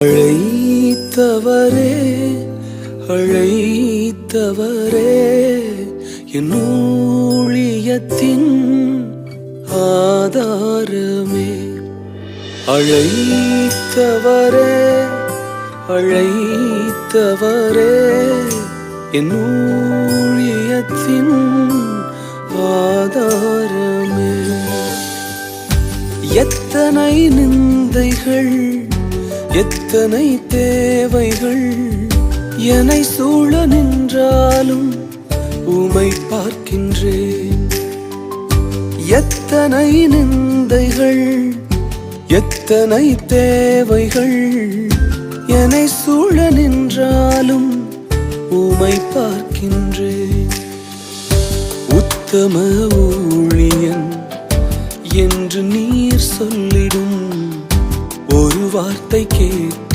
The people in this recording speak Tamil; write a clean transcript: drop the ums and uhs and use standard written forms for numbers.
அழைத்தவரே அழைத்தவரே என் ஊழியத்தின் ஆதாரமே. அழைத்தவரே அழைத்தவரே என் ஊழியத்தின் ஆதாரமே. எத்தனை நிந்தைகள் எத்தனை தேவைகள் என்னை சூழ நின்றாலும் உமை பார்க்கின்றேன். எத்தனை நிந்தைகள் எத்தனை தேவைகள் என்னை சூழ நின்றாலும் உமை பார்க்கின்றேன். உத்தம ஊழியன் என்று நீர் சொல்லிடும் ஒரு வார்த்தை கேட்டு